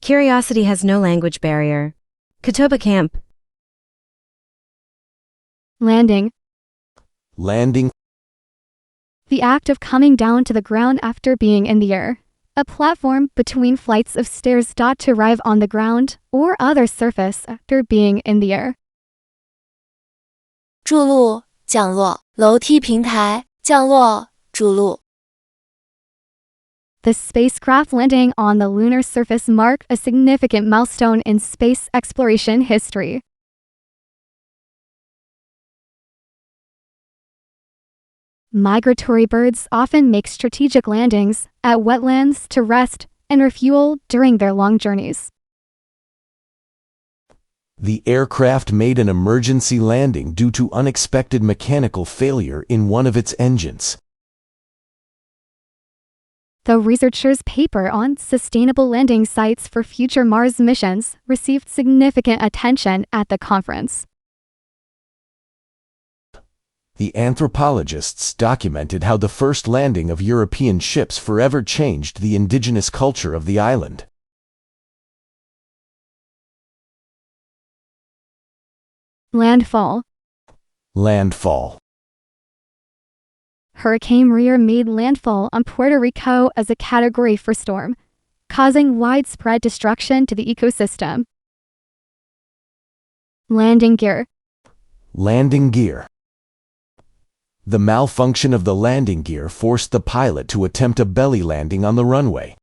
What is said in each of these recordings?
Curiosity has no language barrier. Kotoba camp. Landing. Landing. The act of coming down to the ground after being in the air. A platform between flights of stairs to arrive on the ground or other surface after being in the air. 筑路，降落，楼梯平台，降落，筑路。The spacecraft landing on the lunar surface marked a significant milestone in space exploration history. Migratory birds often make strategic landings at wetlands to rest and refuel during their long journeys. The aircraft made an emergency landing due to unexpected mechanical failure in one of its engines. The researchers' paper on sustainable landing sites for future Mars missions received significant attention at the conference. The anthropologists documented how the first landing of European ships forever changed the indigenous culture of the island. Landfall. Landfall. Hurricane Mira made landfall on Puerto Rico as a Category 4 storm, causing widespread destruction to the ecosystem. Landing gear. Landing gear. The malfunction of the landing gear forced the pilot to attempt a belly landing on the runway.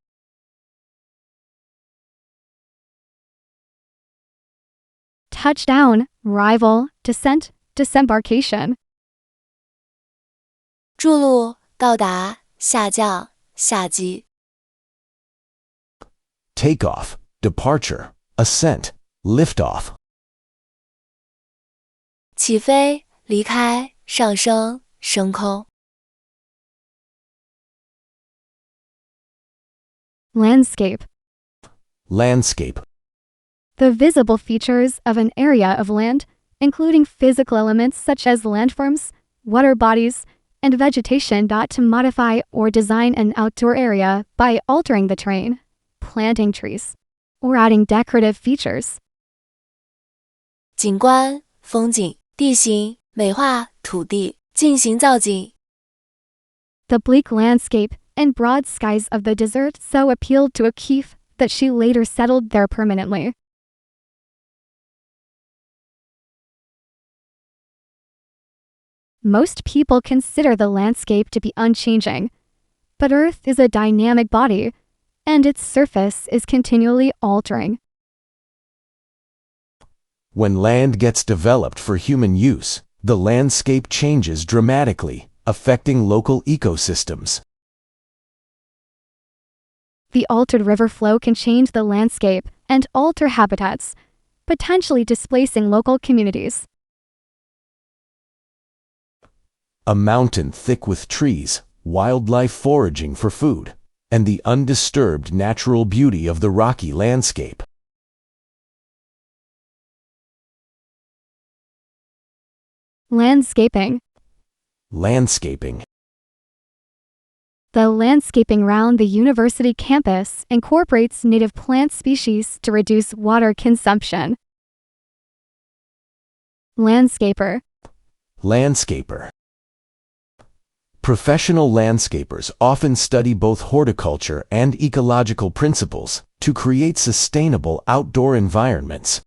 Touchdown, arrival, descent, disembarkation. 筑路，到达，下降，下机。Takeoff, departure, ascent, liftoff. 起飞，离开，上升，升空。Landscape. Landscape. The visible features of an area of land, including physical elements such as landforms, water bodies, and vegetation. To modify or design an outdoor area by altering the terrain, planting trees, or adding decorative features. 景观，风景，地形，美化，土地，进行造景。The bleak landscape and broad skies of the desert so appealed to O'Keeffe that she later settled there permanently. Most people consider the landscape to be unchanging, but Earth is a dynamic body, and its surface is continually altering. When land gets developed for human use, the landscape changes dramatically, affecting local ecosystems. The altered river flow can change the landscape and alter habitats, potentially displacing local communities. A mountain thick with trees, wildlife foraging for food, and the undisturbed natural beauty of the rocky landscape. Landscaping. Landscaping. The landscaping around the university campus incorporates native plant species to reduce water consumption. Landscaper. Landscaper. Professional landscapers often study both horticulture and ecological principles to create sustainable outdoor environments.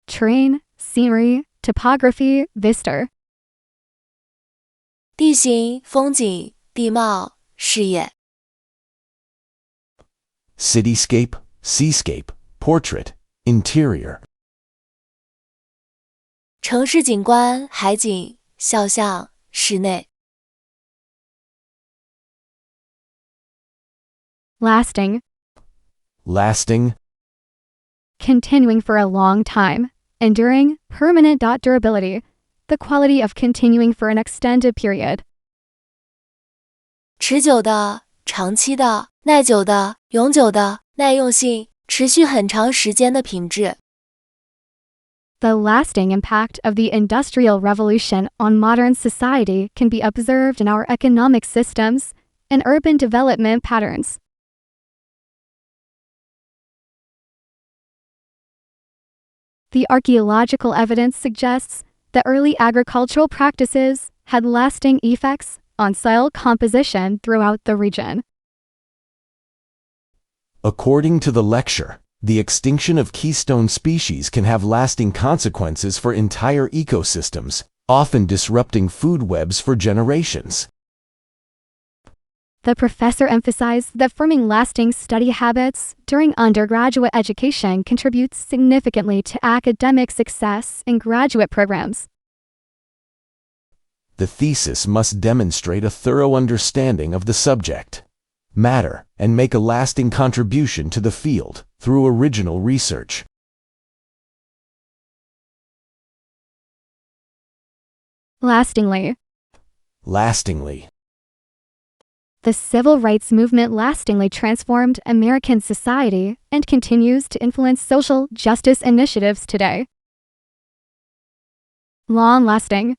Terrain, scenery, topography, vista. 地形、风景、地貌、视野。Cityscape, seascape, portrait, interior. 城市景观、海景、肖像、室内。Lasting. Lasting. Continuing for a long time. Enduring, permanent. Durability. The quality of continuing for an extended period. 持久的、长期的、耐久的、永久的、耐用性、持续很长时间的品质。The lasting impact of the Industrial Revolution on modern society can be observed in our economic systems, and urban development patterns. The archaeological evidence suggests that early agricultural practices had lasting effects on soil composition throughout the region. According to the lecture, the extinction of keystone species can have lasting consequences for entire ecosystems, often disrupting food webs for generations. The professor emphasized that forming lasting study habits during undergraduate education contributes significantly to academic success in graduate programs. The thesis must demonstrate a thorough understanding of the subject matter and make a lasting contribution to the field through original research. Lastingly. The civil rights movement lastingly transformed American society and continues to influence social justice initiatives today. Long-lasting.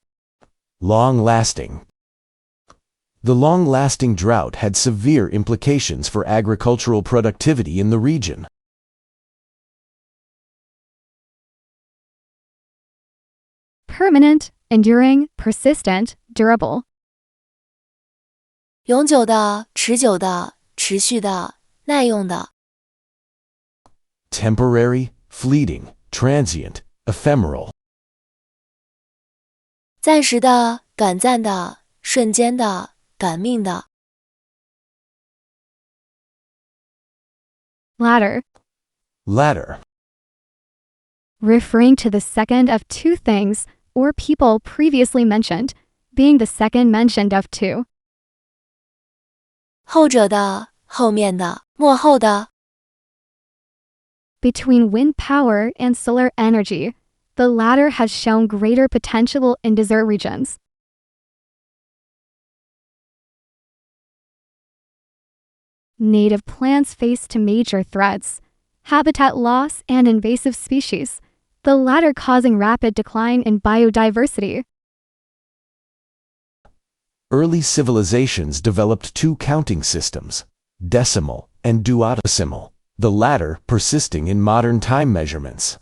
The long-lasting drought had severe implications for agricultural productivity in the region. Permanent, enduring, persistent, durable. 永久的、持久的、持续的、耐用的。Temporary, fleeting, transient, ephemeral. 暂时的、短暂的、瞬间的、短命的。Latter. Referring to the second of two things or people previously mentioned, being the second mentioned of two. 后者的、后面的、末后的。Between wind power and solar energy, the latter has shown greater potential in desert regions. Native plants faced major threats, habitat loss and invasive species, the latter causing rapid decline in biodiversity. Early civilizations developed two counting systems, decimal and duodecimal, the latter persisting in modern time measurements.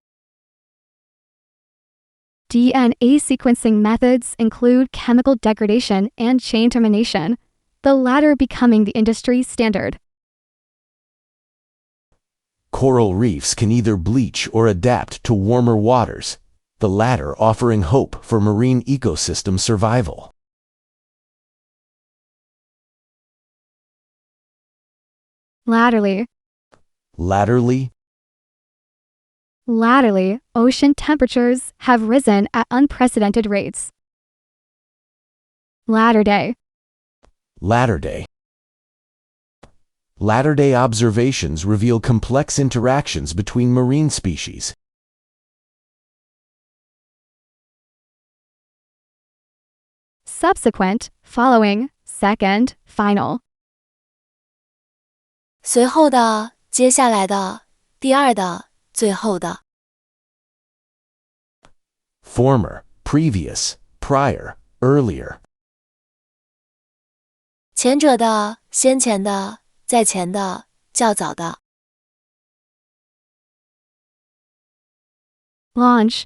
DNA sequencing methods include chemical degradation and chain termination, the latter becoming the industry standard. Coral reefs can either bleach or adapt to warmer waters, the latter offering hope for marine ecosystem survival. Latterly, ocean temperatures have risen at unprecedented rates. Latter day observations reveal complex interactions between marine species. Subsequent, following, second, final. 随后的、接下来的、第二的、最后的。Former, previous, prior, earlier. 前者的、先前的、在前的、较早的。Launch.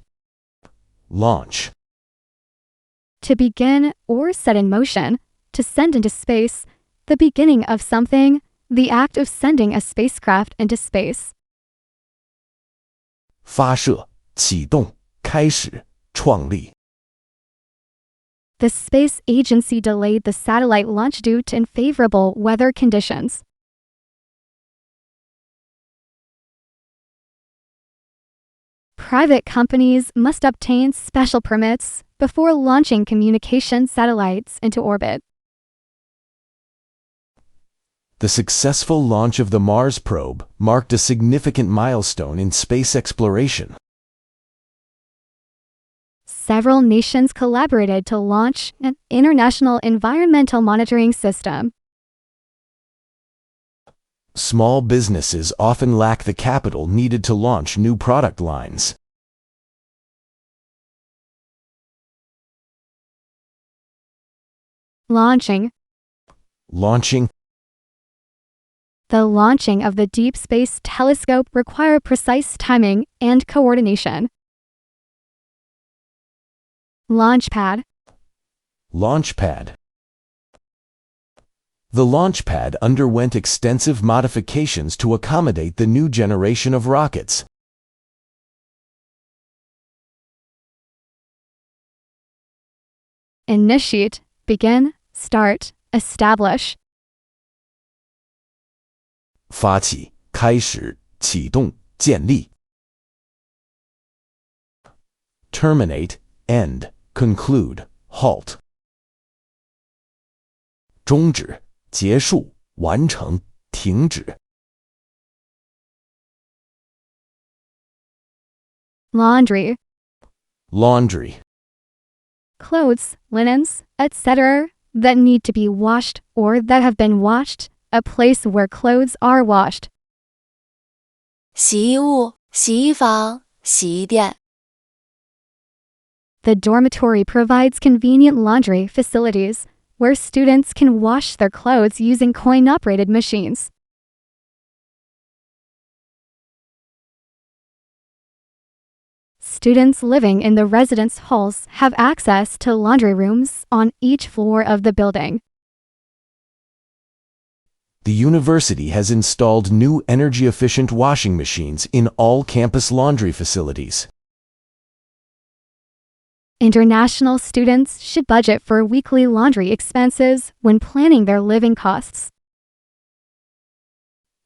To begin or set in motion, to send into space, the beginning of something, the act of sending a spacecraft into space. 发射、启动、开始、创立。The space agency delayed the satellite launch due to unfavorable weather conditions. Private companies must obtain special permits before launching communication satellites into orbit. The successful launch of the Mars probe marked a significant milestone in space exploration. Several nations collaborated to launch an international environmental monitoring system. Small businesses often lack the capital needed to launch new product lines. Launching. The launching of the Deep Space Telescope require precise timing and coordination. Launchpad. Launchpad. The launchpad underwent extensive modifications to accommodate the new generation of rockets. Initiate, begin, start, establish. 发起、开始、启动、建立。Terminate, end, conclude, halt. 终止、结束、完成、停止。Laundry. Laundry. Clothes, linens, etc. that need to be washed or that have been washed, a place where clothes are washed. 洗衣物、洗衣房、洗衣店。The dormitory provides convenient laundry facilities where students can wash their clothes using coin-operated machines. Students living in the residence halls have access to laundry rooms on each floor of the building. The university has installed new energy-efficient washing machines in all campus laundry facilities. International students should budget for weekly laundry expenses when planning their living costs.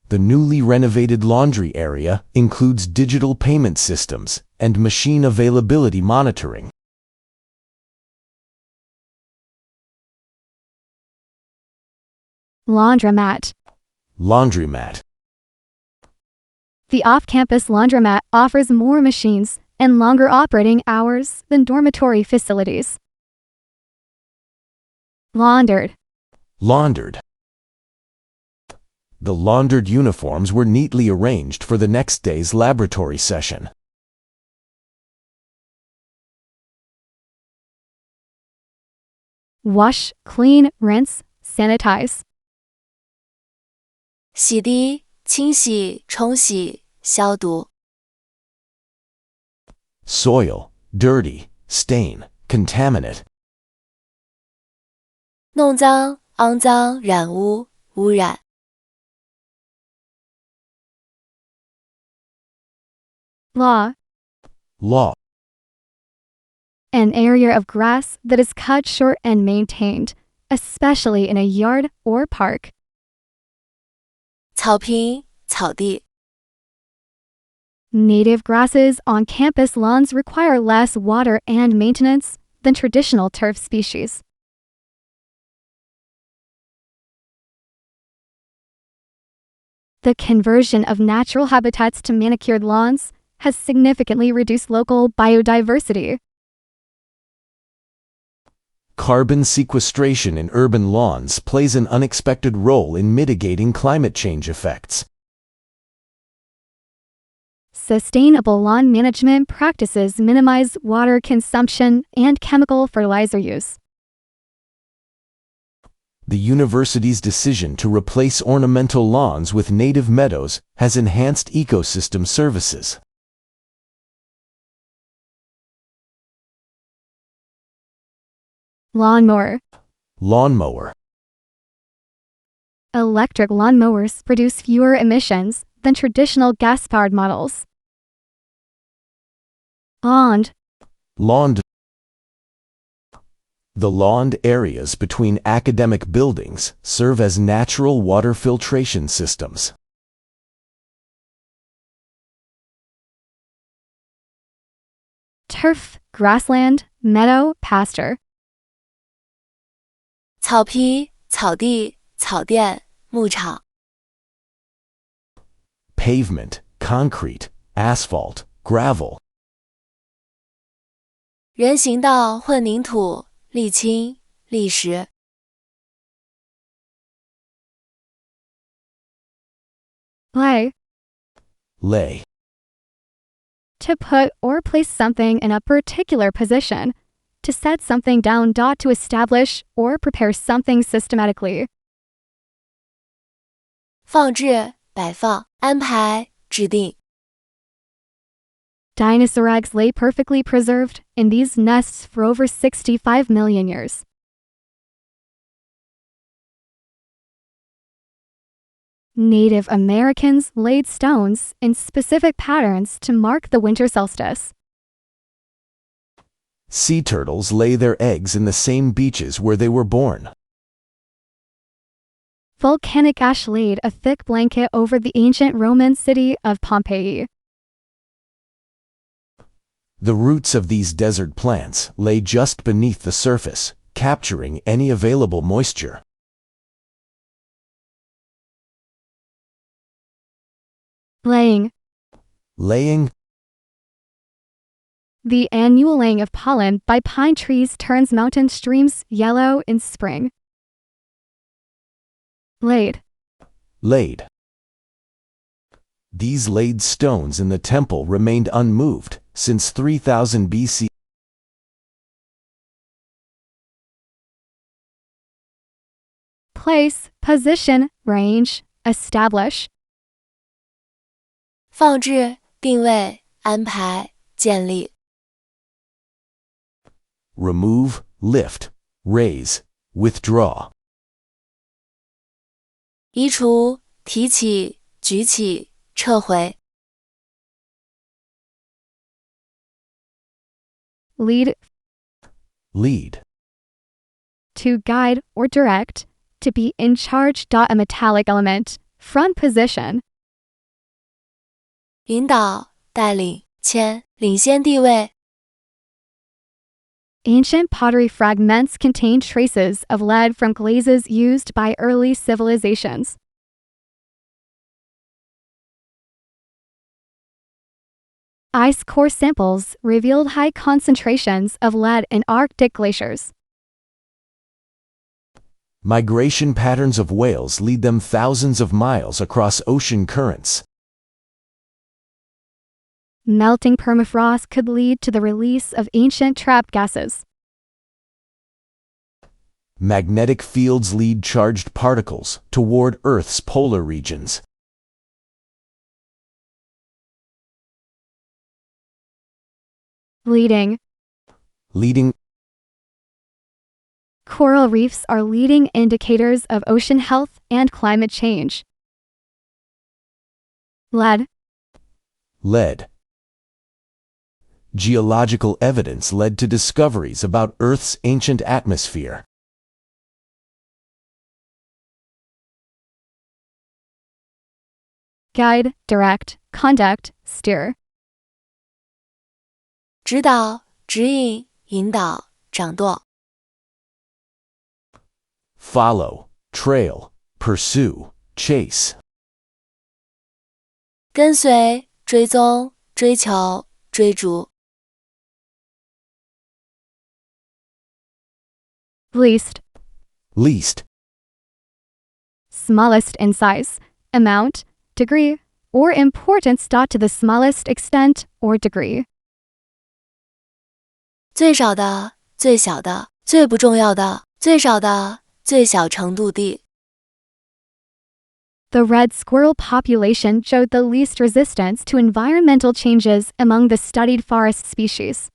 The newly renovated laundry area includes digital payment systems and machine availability monitoring. Laundromat. Laundromat. The off-campus laundromat offers more machines and longer operating hours than dormitory facilities. Laundered. Laundered. The laundered uniforms were neatly arranged for the next day's laboratory session. Wash, clean, rinse, sanitize. 洗涤、清洗、冲洗、消毒。Soil, dirty, stain, contaminate. 弄脏、肮脏、染污、污染。Law. Law. An area of grass that is cut short and maintained, especially in a yard or park. 草坪、草地。Native grasses on campus lawns require less water and maintenance than traditional turf species. The conversion of natural habitats to manicured lawns has significantly reduced local biodiversity. Carbon sequestration in urban lawns plays an unexpected role in mitigating climate change effects. Sustainable lawn management practices minimize water consumption and chemical fertilizer use. The university's decision to replace ornamental lawns with native meadows has enhanced ecosystem services. Lawnmower. Lawnmower. Electric lawnmowers produce fewer emissions than traditional gas-powered models. Lawned. Lawned. The lawned areas between academic buildings serve as natural water filtration systems. Turf, grassland, meadow, pasture. 草皮、草地、草甸、牧场。Pavement, concrete, asphalt, gravel. 人行道、混凝土、沥青、砾石。Lay. Lay. To put or place something in a particular position. To set something down. To establish or prepare something systematically. 放置、摆放、安排、指定。Dinosaur eggs lay perfectly preserved in these nests for over 65 million years. Native Americans laid stones in specific patterns to mark the winter solstice. Sea turtles lay their eggs in the same beaches where they were born. Volcanic ash laid a thick blanket over the ancient Roman city of Pompeii. The roots of these desert plants lay just beneath the surface, capturing any available moisture. Laying. Laying. The annual laying of pollen by pine trees turns mountain streams yellow in spring. Laid. Laid. These laid stones in the temple remained unmoved since 3000 BC. Place, position, range, establish. 放置、定位、安排、建立。Remove, lift, raise, withdraw. 移除、提起、举起、撤回。Lead. Lead. To guide or direct, to be in charge. A metallic element, front position. 引导、带领、牵、领先地位。Ancient pottery fragments contain traces of lead from glazes used by early civilizations. Ice core samples revealed high concentrations of lead in Arctic glaciers. Migration patterns of whales lead them thousands of miles across ocean currents. Melting permafrost could lead to the release of ancient trapped gases. Magnetic fields lead charged particles toward Earth's polar regions. Leading. Leading. Coral reefs are leading indicators of ocean health and climate change. Lead. Lead. Geological evidence led to discoveries about Earth's ancient atmosphere. Guide, direct, conduct, steer. 指导、指引、引导、掌舵。Follow, trail, pursue, chase. 跟随、追踪、追求、追逐。Least. Least. Smallest in size, amount, degree, or importance. To the smallest extent or degree. 最少的、最小的、最不重要的、最少的、最小程度地。The red squirrel population showed the least resistance to environmental changes among the studied forest species.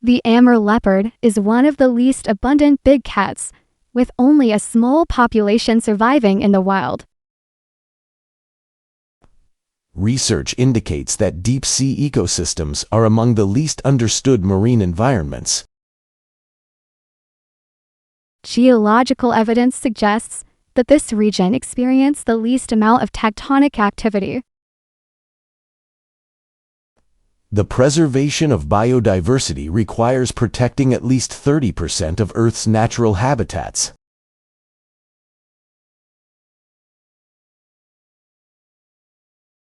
The Amur leopard is one of the least abundant big cats, with only a small population surviving in the wild. Research indicates that deep-sea ecosystems are among the least understood marine environments. Geological evidence suggests that this region experienced the least amount of tectonic activity. The preservation of biodiversity requires protecting at least 30% of Earth's natural habitats.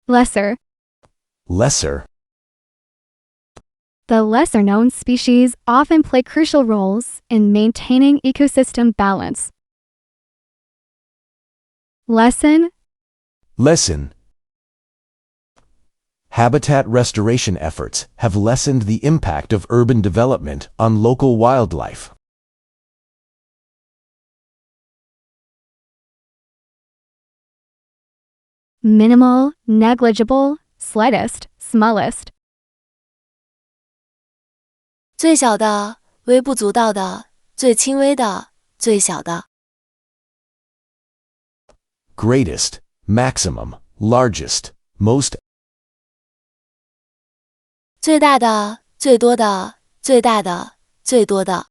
Lesser. Lesser. The lesser-known species often play crucial roles in maintaining ecosystem balance. Lesson. Lesson. Habitat restoration efforts have lessened the impact of urban development on local wildlife. minimal, negligible, slightest, smallest. 最小的，微不足道的，最轻微的，最小的。Greatest, maximum, largest, most. 最大的，最多的，最大的，最多的。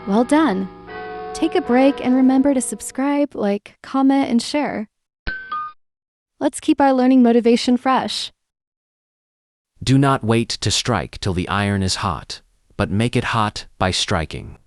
Well done. Take a break and remember to subscribe, like, comment, and share. Let's keep our learning motivation fresh. Do not wait to strike till the iron is hot, but make it hot by striking.